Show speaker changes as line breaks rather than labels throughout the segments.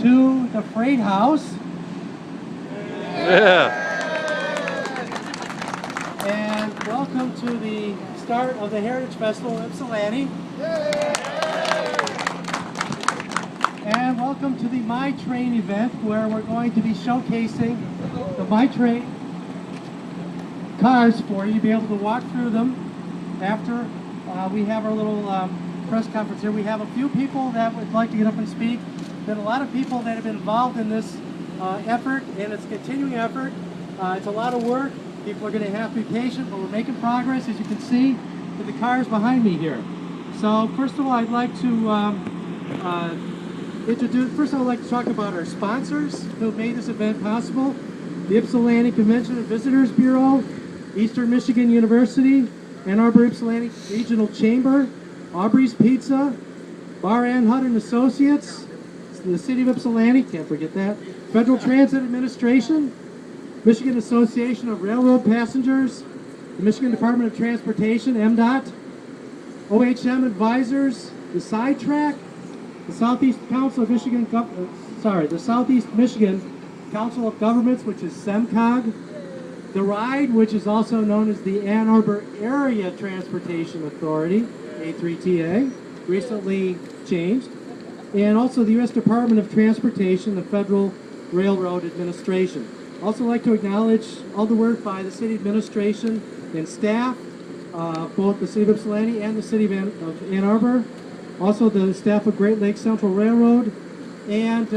to the Freight House.
Yeah.
And welcome to the start of the Heritage Festival in Ypsilanti. And welcome to the MiTrain event, where we're going to be showcasing the MiTrain cars for you to be able to walk through them after we have our little press conference here. We have a few people that would like to get up and speak. Been a lot of people that have been involved in this effort, and it's a continuing effort. It's a lot of work. People are going to have to be patient, but we're making progress, as you can see, with the cars behind me here. So first of all, I'd like to I'd like to talk about our sponsors who made this event possible. The Ypsilanti Convention and Visitors Bureau, Eastern Michigan University, Ann Arbor Ypsilanti Regional Chamber, Aubrey's Pizza, Bar Ann Hutt and Associates, the City of Ypsilanti, can't forget that, Federal Transit Administration, Michigan Association of Railroad Passengers, the Michigan Department of Transportation, MDOT, OHM Advisors, the Sidetrack, the Southeast Council of Michigan, the Southeast Michigan Council of Governments, which is SEMCOG, the RIDE, which is also known as the Ann Arbor Area Transportation Authority, A3TA, recently changed, and also the U.S. Department of Transportation, the Federal Railroad Administration. Also like to acknowledge all the work by the city administration and staff, both the City of Ypsilanti and the City of Ann Arbor, also the staff of Great Lakes Central Railroad, and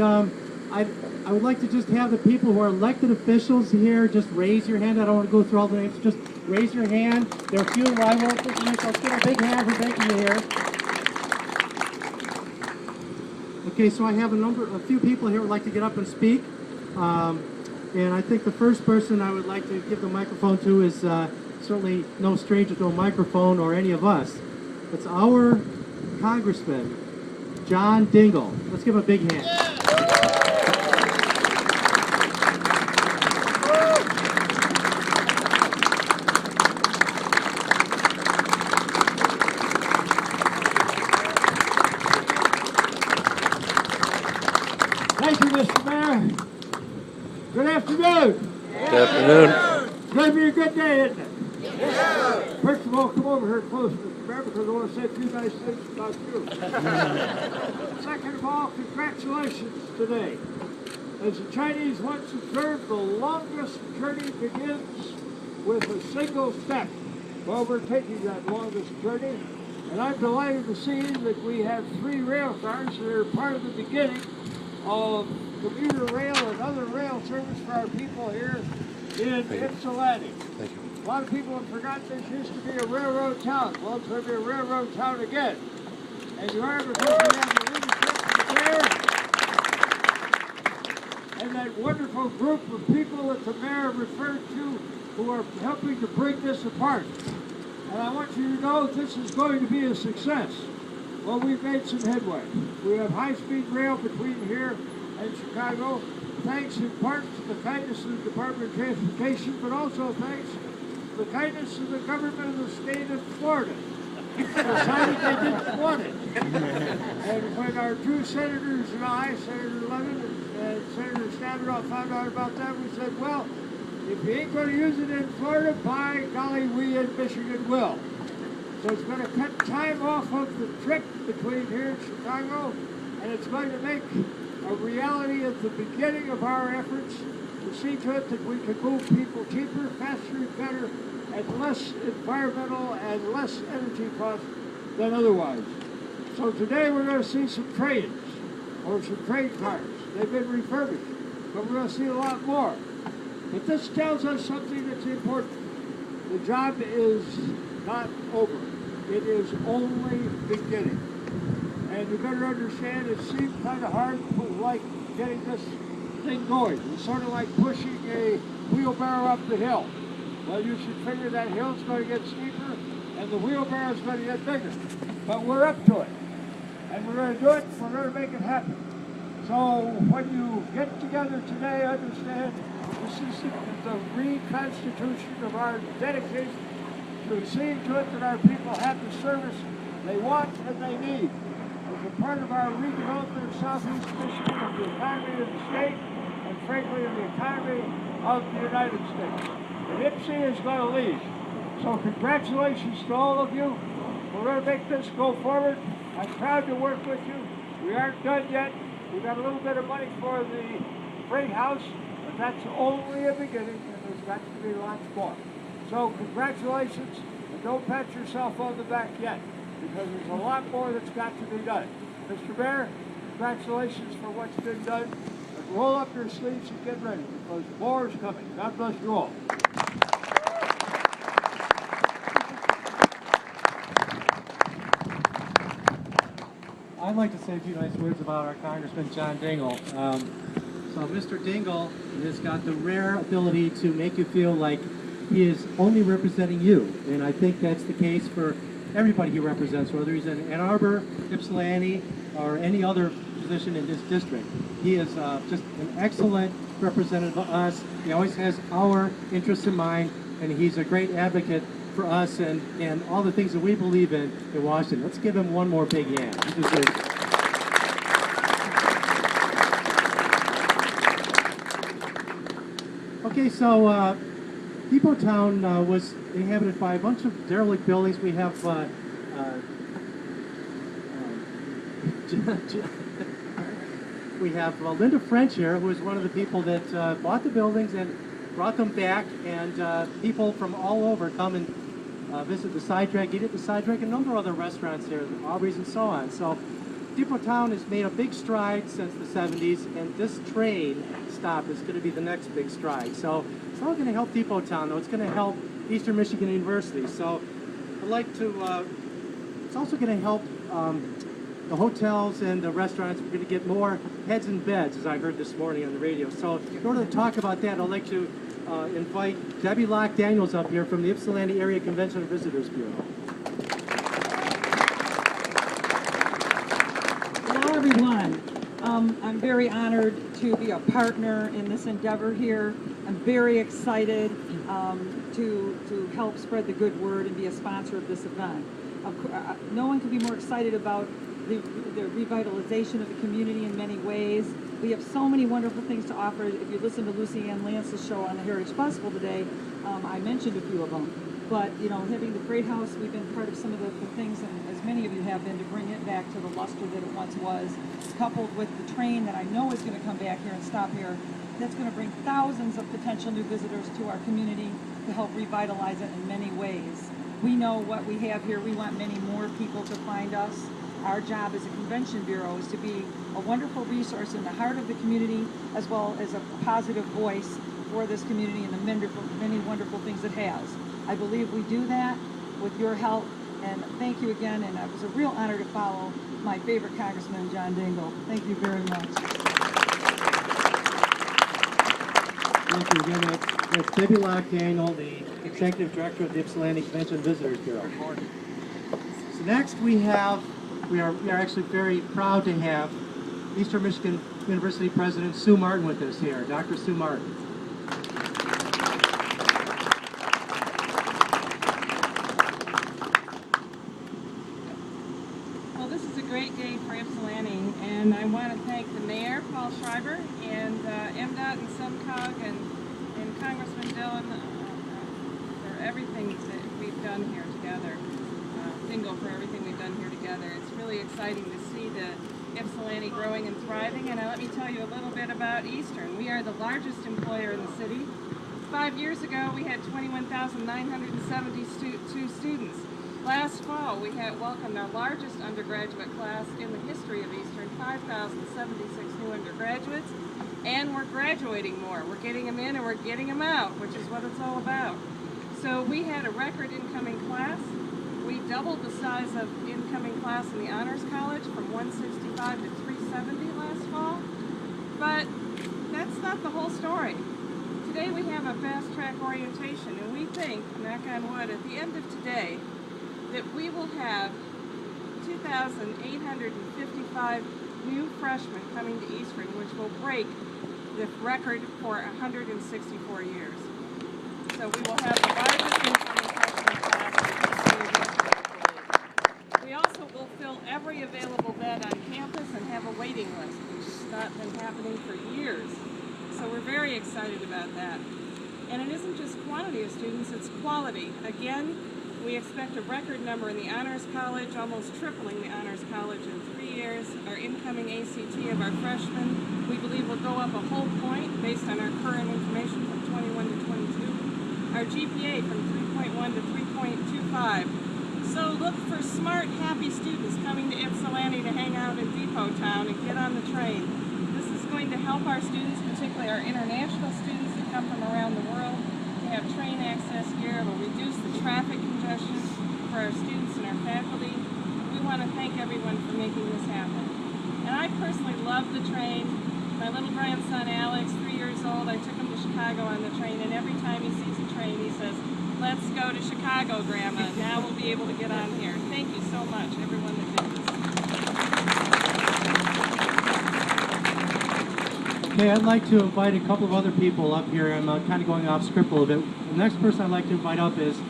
I would like to just have the people who are elected officials here just raise your hand. I don't want to go through all the names, just raise your hand. There are a few who I won't think of, so let's give a big hand for making you here. Okay, so I have a few people here who would like to get up and speak. And I think the first person I would like to give the microphone to is certainly no stranger to a microphone or any of us. It's our Congressman, John Dingell. Let's give him a big hand.
Thank you, Mr. Mayor. Good afternoon.
Good afternoon.
It's going to be a good day, isn't it? Yes. First of all, come over here close, Mr. Mayor, because I want to say a few nice things about you. Second of all, congratulations today. As the Chinese once observed, the longest journey begins with a single step. Well, we're taking that longest journey, and I'm delighted to see that we have 3 rail cars that are part of the beginning of commuter rail and other rail service for our people here in Ypsilanti.
Thank you.
A lot of people have forgotten this used to be a railroad town. Well, it's going to be a railroad town again. And you are, because we have the leadership of the mayor and that wonderful group of people that the mayor referred to who are helping to bring this apart. And I want you to know this is going to be a success. Well, we've made some headway. We have high-speed rail between here and Chicago, thanks in part to the kindness of the Department of Transportation, but also thanks to the kindness of the government of the state of Florida. Decided they didn't want it. And when our 2 senators and I, Senator Levin and Senator Stavridov, found out about that, we said, well, if you ain't going to use it in Florida, by golly, we in Michigan will. So it's going to cut time off of the trip between here and Chicago, and it's going to make a reality at the beginning of our efforts to see to it that we can move people cheaper, faster, and better, and less environmental and less energy cost than otherwise. So today we're going to see some trains, or some train cars. They've been refurbished, but we're going to see a lot more. But this tells us something that's important. The job is not over. It is only beginning. And you better understand, it seems kind of hard, like getting this thing going. It's sort of like pushing a wheelbarrow up the hill. Well, you should figure that hill's going to get steeper and the wheelbarrow's going to get bigger. But we're up to it. And we're going to do it, we're going to make it happen. So when you get together today, understand this is the reconstitution of our dedication to seeing to it that our people have the service they want and they need. As a part of our redevelopment of Southeast Michigan and the economy, economy of the state and frankly in the economy of the United States. And Ypsi is going to lead. So congratulations to all of you. We're going to make this go forward. I'm proud to work with you. We aren't done yet. We've got a little bit of money for the freight house, but that's only a beginning, and there's got to be lots more. So congratulations, and don't pat yourself on the back yet, because there's a lot more that's got to be done. Mr. Mayor, congratulations for what's been done. And roll up your sleeves and get ready, because more is coming. God bless you all.
I'd like to say a few nice words about our Congressman John Dingell. So Mr. Dingell has got the rare ability to make you feel like he is only representing you. And I think that's the case for everybody he represents, whether he's in Ann Arbor, Ypsilanti, or any other position in this district. He is just an excellent representative of us. He always has our interests in mind, and he's a great advocate for us and all the things that we believe in Washington. Let's give him one more big hand. He deserves it. Okay, so Depot Town was inhabited by a bunch of derelict buildings. We have we have Linda French here, who is one of the people that bought the buildings and brought them back, and people from all over come and visit the side track, eat at the side track, and a number of other restaurants here, Aubrey's and so on. So Depot Town has made a big stride since the 70s, and this train stop is going to be the next big stride. So it's not going to help Depot Town, though. It's going to help Eastern Michigan University. So I'd like to, it's also going to help the hotels and the restaurants. We're going to get more heads and beds, as I heard this morning on the radio. So in order to talk about that, I'd like to invite Debbie Locke-Daniels up here from the Ypsilanti Area Convention and Visitors Bureau.
Hello, everyone. I'm very honored to be a partner in this endeavor here. I'm very excited to help spread the good word and be a sponsor of this event. No one could be more excited about the revitalization of the community in many ways. We have so many wonderful things to offer. If you listen to Lucy Ann Lance's show on the Heritage Festival today, I mentioned a few of them. But, you know, having the Freight House, we've been part of some of the things, and as many of you have been, to bring it back to the luster that it once was, coupled with the train that I know is going to come back here and stop here. That's going to bring thousands of potential new visitors to our community to help revitalize it in many ways. We know what we have here. We want many more people to find us. Our job as a convention bureau is to be a wonderful resource in the heart of the community, as well as a positive voice for this community and the many wonderful things it has. I believe we do that with your help, and thank you again, and it was a real honor to follow my favorite Congressman, John Dingell. Thank you very much.
Thank you again. That's Debbie Locke-Daniel, the Executive Director of the Ypsilanti Convention and Visitors Bureau. So next we are actually very proud to have Eastern Michigan University President Sue Martin with us here, Dr. Sue Martin.
Well, this is a great day for Ypsilanti, and I want to thank the Mayor, Paul Schreiber, and MDOT and SubCog and Congressman Dillon for everything that we've done here together. Dingell for everything we've done here together. It's really exciting to see the Ypsilanti growing and thriving, and let me tell you a little bit about Eastern. We are the largest employer in the city. 5 years ago, we had 21,972 students. Last fall, we had welcomed our largest undergraduate class in the history of Eastern, 5,076 new undergraduates, and we're graduating more. We're getting them in and we're getting them out, which is what it's all about. So we had a record incoming class. We doubled the size of incoming class in the Honors College from 165 to 370 last fall. But that's not the whole story. Today we have a fast track orientation, and we think, knock on wood, at the end of today, that we will have 2,855 new freshmen coming to Eastern, which will break the record for 164 years. So we will have the largest incoming freshman class in the history of Eastern, I believe. We also will fill every available bed on campus and have a waiting list, which not been happening for years. So we're very excited about that. And it isn't just quantity of students, it's quality. Again, we expect a record number in the Honors College, almost tripling the Honors College in 3 years. Our incoming ACT of our freshmen, we believe will go up a whole point based on our current information from 21 to 22. Our GPA from 3.1 to 3.25. So look for smart, happy students coming to Ypsilanti to hang out in Depot Town and get on the train. This is going to help our students, particularly our international students that come from around the world, to have train access here. It will reduce the traffic congestion for our students and our faculty. We want to thank everyone for making this happen. And I personally love the train. My little grandson Alex, 3 years old, I took him to Chicago on the train, and every time he sees a train he says, "Let's go to Chicago, Grandma. Now we'll be able to get on here." Thank you so much, everyone that did this.
Okay, I'd like to invite a couple of other people up here. I'm kind of going off script a little bit. The next person I'd like to invite up is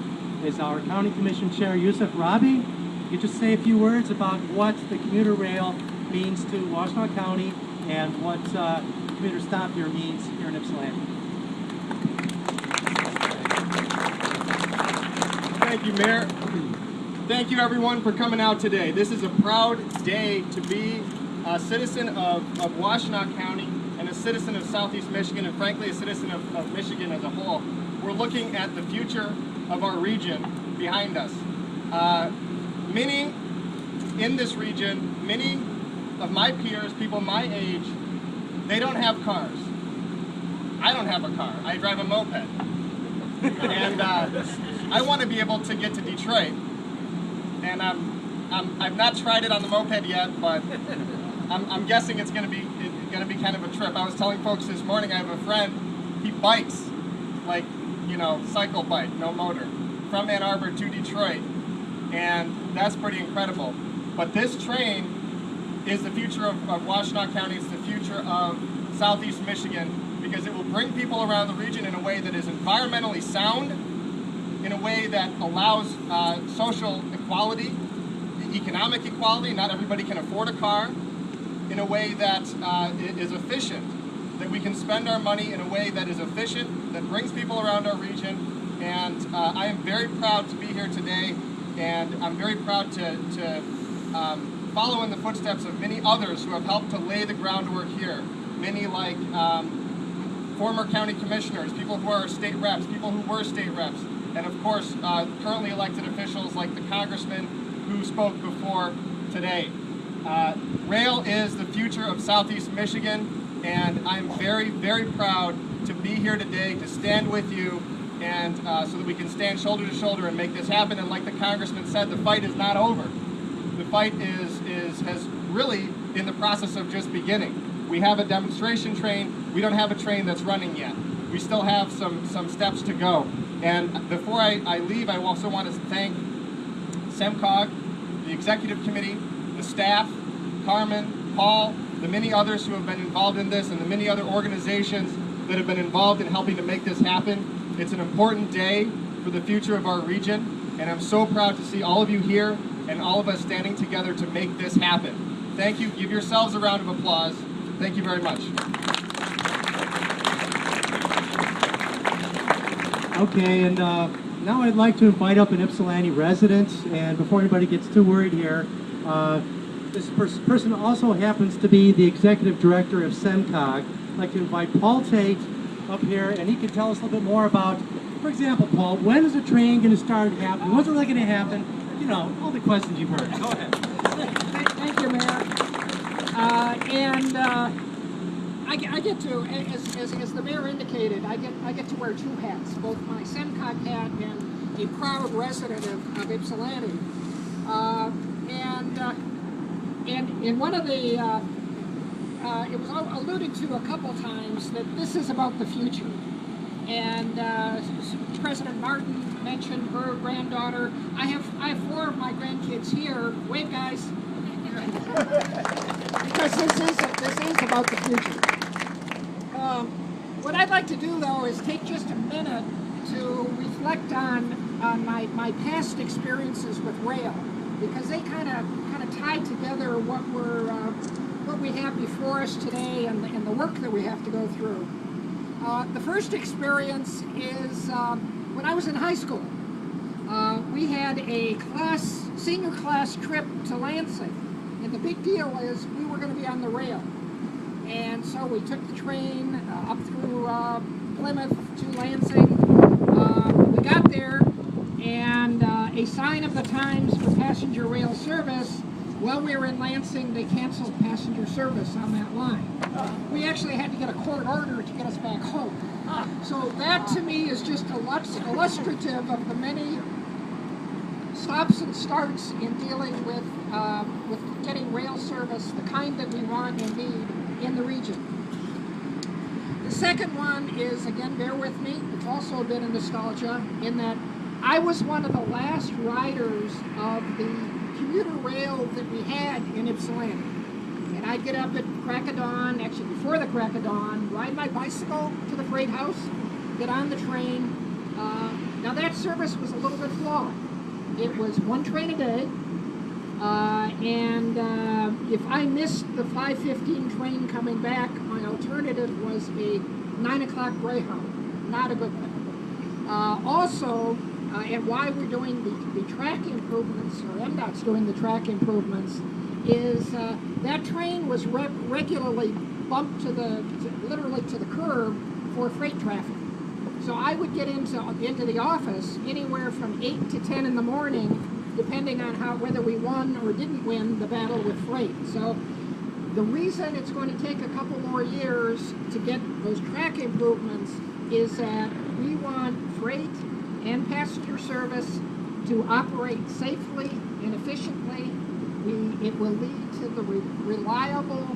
our County Commission Chair, Yusuf Rabi. You could just say a few words about what the commuter rail means to Washtenaw County and what commuter stop here means here in Ypsilanti.
Thank you, Mayor. Thank you, everyone, for coming out today. This is a proud day to be a citizen of Washtenaw County and a citizen of Southeast Michigan, and frankly, a citizen of Michigan as a whole. We're looking at the future of our region behind us. Many in this region, many of my peers, people my age, they don't have cars. I don't have a car. I drive a moped. And I want to be able to get to Detroit. And I've not tried it on the moped yet, but I'm guessing it's going to be kind of a trip. I was telling folks this morning, I have a friend, he bikes, like, you know, cycle bike, no motor, from Ann Arbor to Detroit. And that's pretty incredible. But this train is the future of Washtenaw County. It's the future of Southeast Michigan, because it will bring people around the region in a way that is environmentally sound, in a way that allows social equality, economic equality. Not everybody can afford a car. In a way that is efficient, that we can spend our money in a way that is efficient, that brings people around our region. And I am very proud to be here today, and I'm very proud to follow in the footsteps of many others who have helped to lay the groundwork here. Many like former county commissioners, people who are state reps, people who were state reps, and of course currently elected officials like the congressman who spoke before today. Rail is the future of Southeast Michigan, and I'm very, very proud to be here today to stand with you, and so that we can stand shoulder to shoulder and make this happen. And like the congressman said, the fight is not over. The fight has really in the process of just beginning. We have a demonstration train. We don't have a train that's running yet. We still have some steps to go. And before I leave, I also want to thank SEMCOG, the executive committee, the staff, Carmen, Paul, the many others who have been involved in this, and the many other organizations that have been involved in helping to make this happen. It's an important day for the future of our region, and I'm so proud to see all of you here and all of us standing together to make this happen. Thank you. Give yourselves a round of applause. Thank you very much.
Okay, and now I'd like to invite up an Ypsilanti resident, and before anybody gets too worried here, this person also happens to be the executive director of SEMCOG. I'd like to invite Paul Tate up here, and he can tell us a little bit more about, for example, Paul, when is the train going to start happening? When's it really going to happen? You know, all the questions you've heard. Go ahead.
Thank you, Mayor. I get to, as the mayor indicated, I get to wear two hats, both my SEMCOG hat and a proud resident of Ypsilanti. And one of the, it was alluded to a couple times that this is about the future. And President Martin mentioned her granddaughter. I have 4 of my grandkids here. Wave, guys. Because this is about the future. What I'd like to do, though, is take just a minute to reflect on my past experiences with rail, because they kind of tie together what what we have before us today and the work that we have to go through. The first experience is when I was in high school. We had a senior class trip to Lansing, and the big deal is we were going to be on the rail. And so we took the train up through Plymouth to Lansing. We got there, and a sign of the times for passenger rail service, while we were in Lansing, they canceled passenger service on that line. We actually had to get a court order to get us back home. So that to me is just illustrative of the many stops and starts in dealing with getting rail service, the kind that we want and need in the region. The second one is, again, bear with me, it's also a bit of nostalgia in that I was one of the last riders of the commuter rail that we had in Ypsilanti. And I'd get up at crack of dawn, actually before the crack of dawn, ride my bicycle to the freight house, get on the train. Now that service was a little bit flawed. It was one train a day, and if I missed the 5:15 train coming back, my alternative was a 9 o'clock Greyhound. Not a good thing. Also, and why we're doing the track improvements, or MDOT's doing the track improvements, is that train was regularly bumped literally to the curb for freight traffic. So I would get into the office anywhere from 8 to 10 in the morning, depending on whether we won or didn't win the battle with freight. So the reason it's going to take a couple more years to get those track improvements is that we want freight and passenger service to operate safely and efficiently. It will lead to the reliable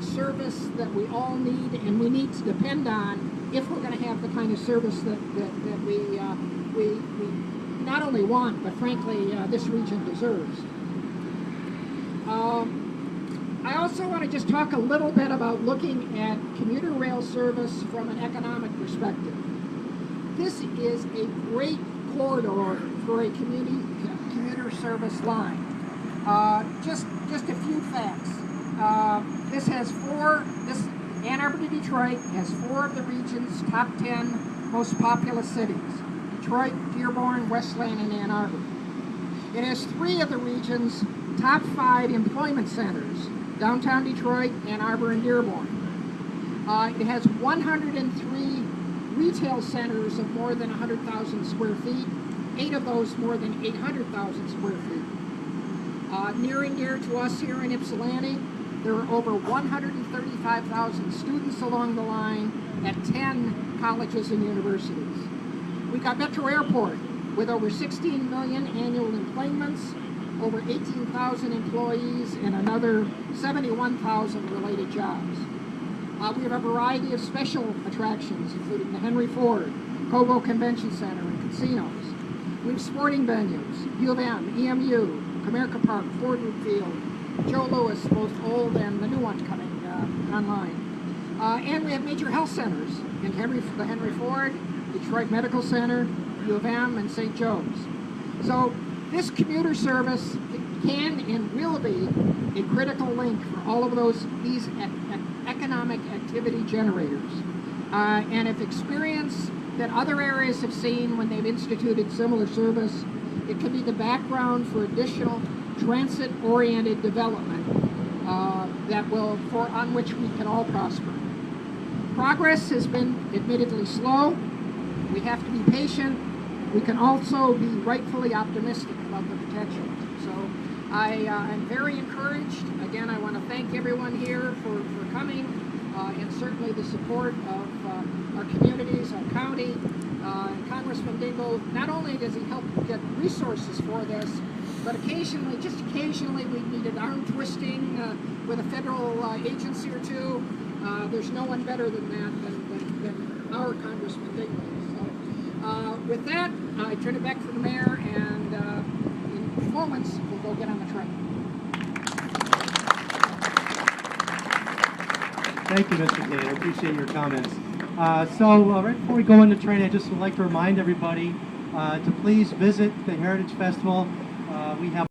service that we all need and we need to depend on if we're going to have the kind of service that we not only want, but frankly this region deserves. I also want to just talk a little bit about looking at commuter rail service from an economic perspective. This is a great corridor for a commuter service line. Just a few facts. Ann Arbor to Detroit has 4 of the region's top 10 most populous cities: Detroit, Dearborn, Westland, and Ann Arbor. It has 3 of the region's top 5 employment centers: downtown Detroit, Ann Arbor, and Dearborn. It has 103 retail centers of more than 100,000 square feet, 8 of those more than 800,000 square feet. Near and dear to us here in Ypsilanti, there are over 135,000 students along the line at 10 colleges and universities. We've got Metro Airport with over 16 million annual employments, over 18,000 employees, and another 71,000 related jobs. We have a variety of special attractions, including the Henry Ford, Cobo Convention Center, and casinos. We have sporting venues: U of M, EMU, Comerica Park, Ford Field, Joe Louis, both old and the new one coming online. And we have major health centers in the Henry Ford, Detroit Medical Center, U of M, and St. Joe's. So this commuter service can and will be a critical link for all of these economic activity generators. And if experience that other areas have seen when they've instituted similar service, it can be the background for additional transit-oriented development on which we can all prosper. Progress has been admittedly slow. We have to be patient. We can also be rightfully optimistic about the potential. So I'm very encouraged. Again, I want to thank everyone here for coming and certainly the support of our communities, our county. Congressman Dingell, not only does he help get resources for this, but occasionally, just occasionally, we needed arm twisting with a federal agency or two. There's no one better than that than our Congressman Dingell. So with that, I turn it back to the mayor, and in moments, we'll go get on the train.
Thank you, Mr. Kane. I appreciate your comments. Right before we go into training, I just would like to remind everybody to please visit the Heritage Festival. We have